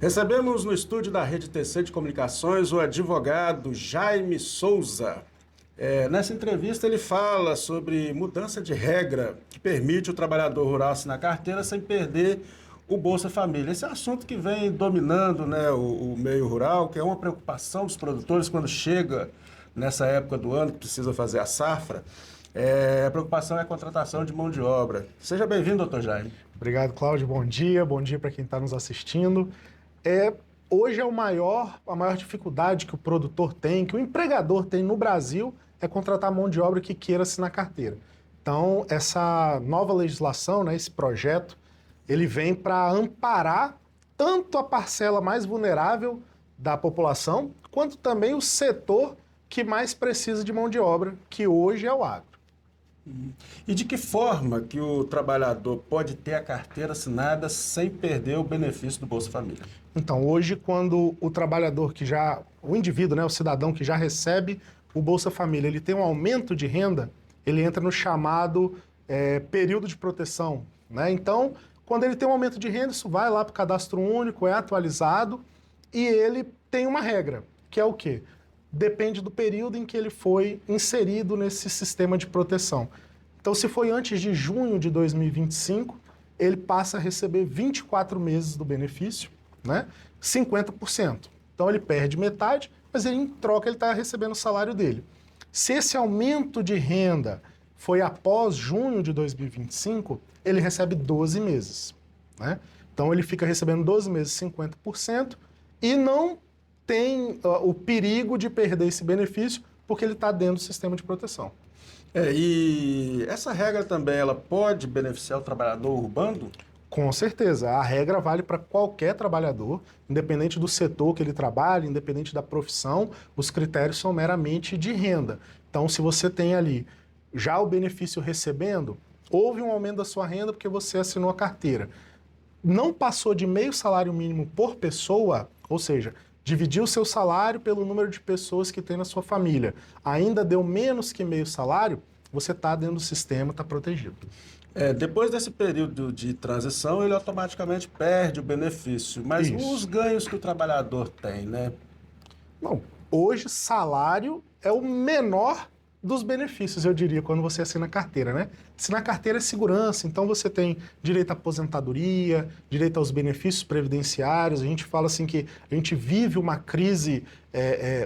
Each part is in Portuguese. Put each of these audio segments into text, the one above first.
Recebemos no estúdio da Rede TC de Comunicações o advogado Jaime Souza. Nessa entrevista ele fala sobre mudança de regra que permite o trabalhador rural assinar carteira sem perder o Bolsa Família. Esse é um assunto que vem dominando, né, o meio rural, que é uma preocupação dos produtores quando chega nessa época do ano que precisa fazer a safra. A preocupação é a contratação de mão de obra. Seja bem-vindo, doutor Jaime. Obrigado, Cláudio. Bom dia para quem está nos assistindo. Hoje a maior dificuldade que o produtor tem, que o empregador tem no Brasil, é contratar mão de obra que queira assinar carteira. Então, essa nova legislação, né, esse projeto, ele vem para amparar tanto a parcela mais vulnerável da população, quanto também o setor que mais precisa de mão de obra, que hoje é o agro. E de que forma que o trabalhador pode ter a carteira assinada sem perder o benefício do Bolsa Família? Então, hoje, quando o trabalhador o indivíduo, né, o cidadão que já recebe o Bolsa Família, ele tem um aumento de renda, ele entra no chamado período de proteção, né? Então, quando ele tem um aumento de renda, isso vai lá para o cadastro único, é atualizado e ele tem uma regra, que é o quê? Depende do período em que ele foi inserido nesse sistema de proteção. Então, se foi antes de junho de 2025, ele passa a receber 24 meses do benefício, né? 50%. Então, ele perde metade, mas em troca ele está recebendo o salário dele. Se esse aumento de renda foi após junho de 2025, ele recebe 12 meses, né? Então, ele fica recebendo 12 meses 50% e não tem o perigo de perder esse benefício porque ele está dentro do sistema de proteção. E essa regra também, ela pode beneficiar o trabalhador urbano? Com certeza, a regra vale para qualquer trabalhador, independente do setor que ele trabalha, independente da profissão, os critérios são meramente de renda. Então, se você tem ali já o benefício recebendo, houve um aumento da sua renda porque você assinou a carteira. Não passou de meio salário mínimo por pessoa, ou seja, dividiu o seu salário pelo número de pessoas que tem na sua família, ainda deu menos que meio salário, você está dentro do sistema, está protegido. Depois desse período de transição, ele automaticamente perde o benefício. Mas os ganhos que o trabalhador tem, né? Bom, hoje salário é o menor dos benefícios, eu diria, quando você assina carteira, né? Assinar carteira é segurança, então você tem direito à aposentadoria, direito aos benefícios previdenciários. A gente fala assim que a gente vive uma crise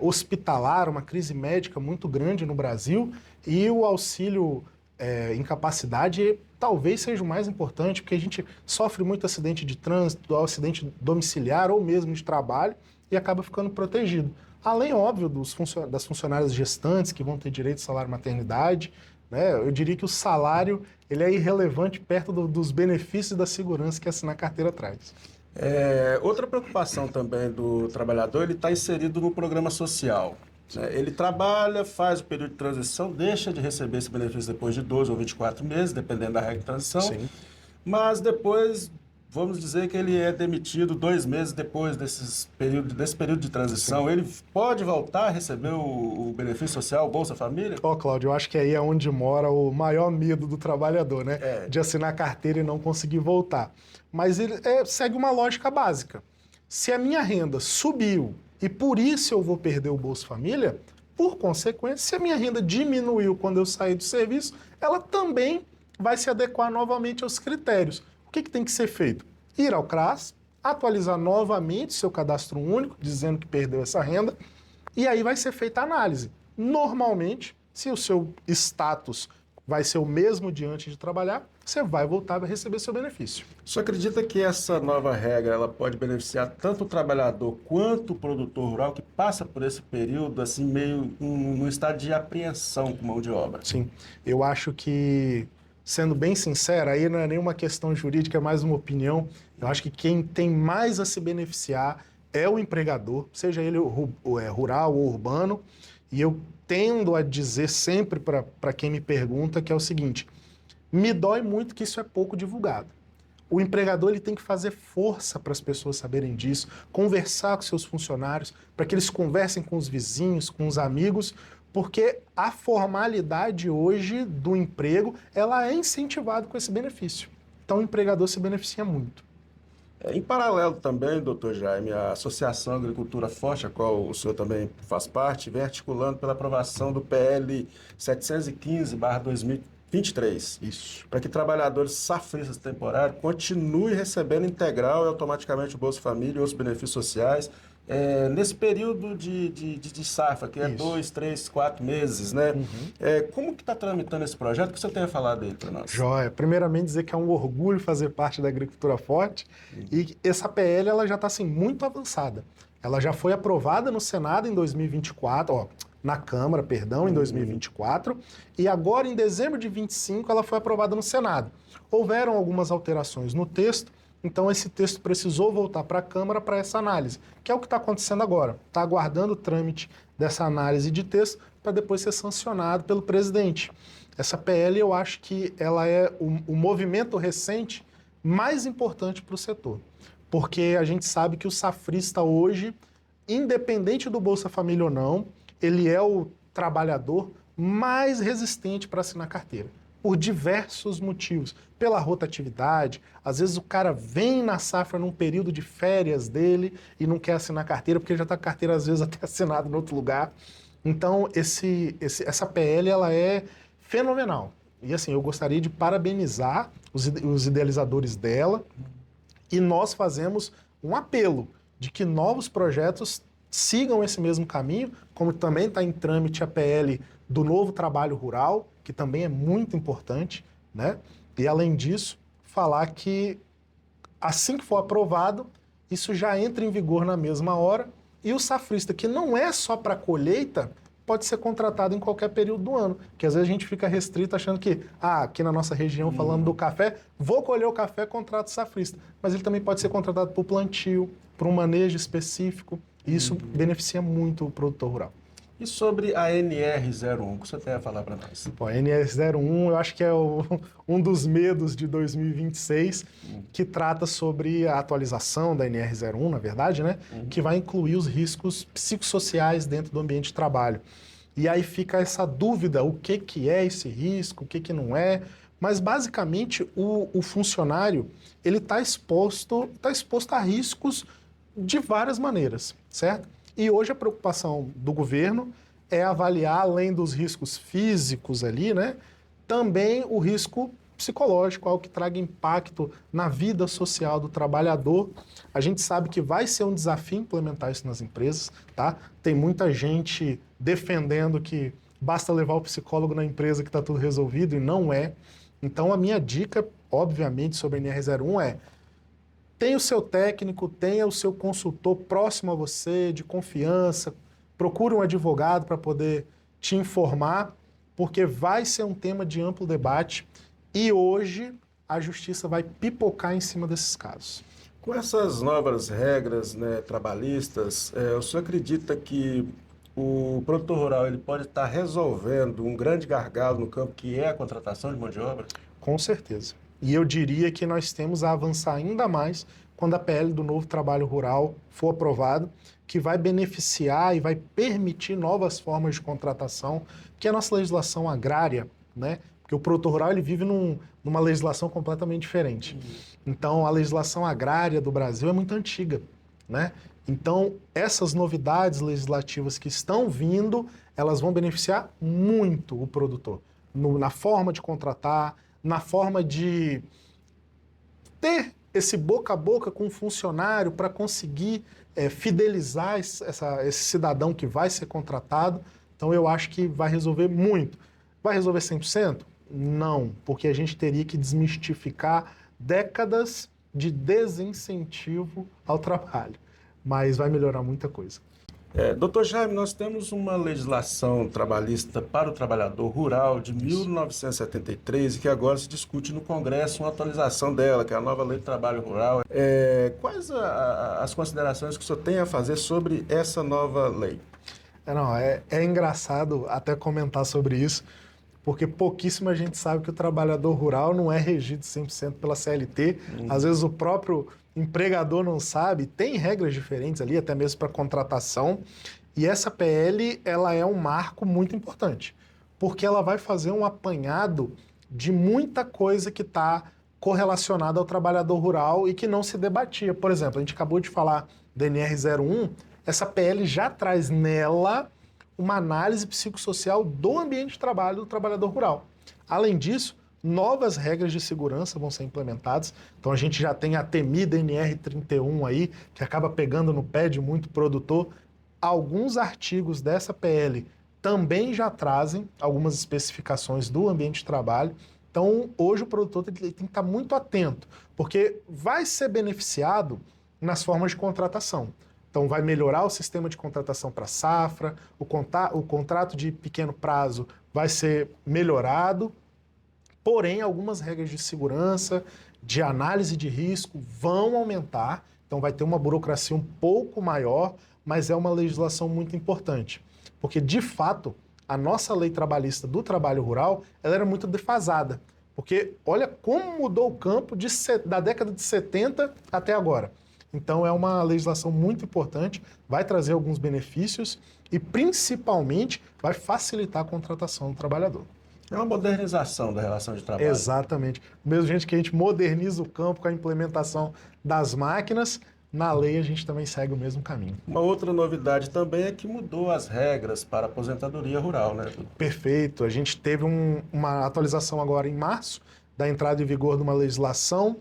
hospitalar, uma crise médica muito grande no Brasil, e o auxílio incapacidade talvez seja o mais importante, porque a gente sofre muito acidente de trânsito, acidente domiciliar ou mesmo de trabalho e acaba ficando protegido. Além, óbvio, das funcionárias gestantes que vão ter direito ao salário maternidade, né? Eu diria que o salário ele é irrelevante perto dos benefícios e da segurança que assinar carteira traz. Outra preocupação também do trabalhador, ele está inserido no programa social. Ele trabalha, faz o período de transição, deixa de receber esse benefício depois de 12 ou 24 meses, dependendo da regra de transição. Sim. Mas depois, vamos dizer que ele é demitido 2 meses depois desse período de transição. Sim. Ele pode voltar a receber o benefício social, o Bolsa Família? Cláudio, eu acho que aí é onde mora o maior medo do trabalhador, né? De assinar carteira e não conseguir voltar. Mas ele segue uma lógica básica. Se a minha renda subiu e por isso eu vou perder o Bolsa Família, por consequência, se a minha renda diminuiu quando eu sair do serviço, ela também vai se adequar novamente aos critérios. O que tem que ser feito? Ir ao CRAS, atualizar novamente seu cadastro único, dizendo que perdeu essa renda, e aí vai ser feita a análise. Normalmente, se o seu status vai ser o mesmo de antes de trabalhar, você vai voltar a receber seu benefício. Você acredita que essa nova regra ela pode beneficiar tanto o trabalhador quanto o produtor rural que passa por esse período assim meio num estado de apreensão com mão de obra? Sim, eu acho que, sendo bem sincero, aí não é nenhuma questão jurídica, é mais uma opinião. Eu acho que quem tem mais a se beneficiar é o empregador, seja ele rural ou urbano, e eu tendo a dizer sempre para quem me pergunta que é o seguinte: me dói muito que isso é pouco divulgado. O empregador ele tem que fazer força para as pessoas saberem disso, conversar com seus funcionários, para que eles conversem com os vizinhos, com os amigos, porque a formalidade hoje do emprego ela é incentivada com esse benefício. Então o empregador se beneficia muito. Em paralelo também, doutor Jaime, a Associação Agricultura Forte, a qual o senhor também faz parte, vem articulando pela aprovação do PL 715/2023. Isso. Para que trabalhadores safristas temporários continuem recebendo integral e automaticamente o Bolsa Família e outros benefícios sociais nesse período de safra, que é Isso. 2, 3, 4 meses, né? Como que está tramitando esse projeto? O que você tem a falar dele para nós? Joia. Primeiramente dizer que é um orgulho fazer parte da Agricultura Forte e essa PL ela já está assim, muito avançada. Ela já foi aprovada no Senado em 2024, na Câmara, perdão, em 2024, e agora em dezembro de 25 ela foi aprovada no Senado. Houveram algumas alterações no texto, então esse texto precisou voltar para a Câmara para essa análise, que é o que está acontecendo agora. Está aguardando o trâmite dessa análise de texto para depois ser sancionado pelo presidente. Essa PL eu acho que ela é o movimento recente mais importante para o setor, porque a gente sabe que o safrista hoje, independente do Bolsa Família ou não, ele é o trabalhador mais resistente para assinar carteira, por diversos motivos. Pela rotatividade, às vezes o cara vem na safra num período de férias dele e não quer assinar carteira, porque ele já está com a carteira às vezes até assinada em outro lugar. Então, essa PL ela é fenomenal. E assim, eu gostaria de parabenizar os idealizadores dela e nós fazemos um apelo de que novos projetos sigam esse mesmo caminho, como também está em trâmite a PL do novo trabalho rural, que também é muito importante, né? E além disso, falar que assim que for aprovado, isso já entra em vigor na mesma hora e o safrista, que não é só para colheita, pode ser contratado em qualquer período do ano, que às vezes a gente fica restrito achando que, aqui na nossa região, falando do café, vou colher o café, contrato safrista. Mas ele também pode ser contratado por plantio, por um manejo específico, e isso beneficia muito o produtor rural. E sobre a NR01, o que você tem a falar para nós? Pô, a NR01 eu acho que é um dos medos de 2026, que trata sobre a atualização da NR01, na verdade, né? Que vai incluir os riscos psicossociais dentro do ambiente de trabalho. E aí fica essa dúvida, o que é esse risco, o que não é. Mas, basicamente, o funcionário ele está exposto a riscos de várias maneiras, certo? E hoje a preocupação do governo é avaliar, além dos riscos físicos ali, né, também o risco psicológico, algo que traga impacto na vida social do trabalhador. A gente sabe que vai ser um desafio implementar isso nas empresas, tá? Tem muita gente defendendo que basta levar o psicólogo na empresa que está tudo resolvido, e não é. Então a minha dica, obviamente, sobre a NR01 é: tenha o seu técnico, tenha o seu consultor próximo a você, de confiança, procure um advogado para poder te informar, porque vai ser um tema de amplo debate e hoje a justiça vai pipocar em cima desses casos. Com essas novas regras, né, trabalhistas, o senhor acredita que o produtor rural ele pode estar resolvendo um grande gargalo no campo, que é a contratação de mão de obra? Com certeza. E eu diria que nós temos a avançar ainda mais quando a PL do novo trabalho rural for aprovado, que vai beneficiar e vai permitir novas formas de contratação, que é a nossa legislação agrária, né? Porque o produtor rural ele vive numa legislação completamente diferente. Então, a legislação agrária do Brasil é muito antiga, né? Então, essas novidades legislativas que estão vindo, elas vão beneficiar muito o produtor, na forma de contratar, na forma de ter esse boca a boca com o funcionário para conseguir fidelizar esse cidadão que vai ser contratado. Então eu acho que vai resolver muito. Vai resolver 100%? Não, porque a gente teria que desmistificar décadas de desincentivo ao trabalho. Mas vai melhorar muita coisa. Doutor Jaime, nós temos uma legislação trabalhista para o trabalhador rural de 1973 e que agora se discute no Congresso uma atualização dela, que é a nova Lei do Trabalho Rural. Quais as considerações que o senhor tem a fazer sobre essa nova lei? É engraçado até comentar sobre isso, porque pouquíssima gente sabe que o trabalhador rural não é regido 100% pela CLT. Às vezes o próprio empregador não sabe, tem regras diferentes ali, até mesmo para contratação. E essa PL, ela é um marco muito importante, porque ela vai fazer um apanhado de muita coisa que está correlacionada ao trabalhador rural e que não se debatia. Por exemplo, a gente acabou de falar da NR01, essa PL já traz nela uma análise psicossocial do ambiente de trabalho do trabalhador rural. Além disso, novas regras de segurança vão ser implementadas. Então a gente já tem a temida NR31 aí, que acaba pegando no pé de muito produtor. Alguns artigos dessa PL também já trazem algumas especificações do ambiente de trabalho. Então hoje o produtor tem que estar muito atento, porque vai ser beneficiado nas formas de contratação. Então vai melhorar o sistema de contratação para safra, o contrato de pequeno prazo vai ser melhorado, porém algumas regras de segurança, de análise de risco vão aumentar, então vai ter uma burocracia um pouco maior, mas é uma legislação muito importante, porque de fato a nossa lei trabalhista do trabalho rural ela era muito defasada, porque olha como mudou o campo da década de 70 até agora. Então é uma legislação muito importante, vai trazer alguns benefícios e principalmente vai facilitar a contratação do trabalhador. É uma modernização da relação de trabalho. Exatamente. Do mesmo jeito que a gente moderniza o campo com a implementação das máquinas, na lei a gente também segue o mesmo caminho. Uma outra novidade também é que mudou as regras para a aposentadoria rural, né? Perfeito. A gente teve uma atualização agora em março da entrada em vigor de uma legislação.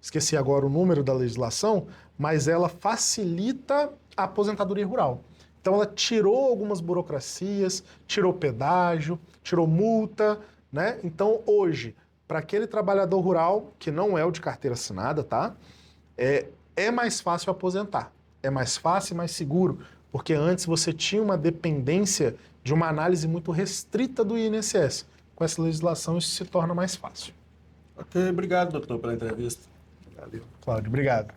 Esqueci agora o número da legislação, mas ela facilita a aposentadoria rural. Então ela tirou algumas burocracias, tirou pedágio, tirou multa, né? Então hoje, para aquele trabalhador rural, que não é o de carteira assinada, tá? É mais fácil aposentar. É mais fácil e mais seguro, porque antes você tinha uma dependência de uma análise muito restrita do INSS. Com essa legislação isso se torna mais fácil. Ok, obrigado, doutor, pela entrevista. Valeu, Cláudio. Obrigado.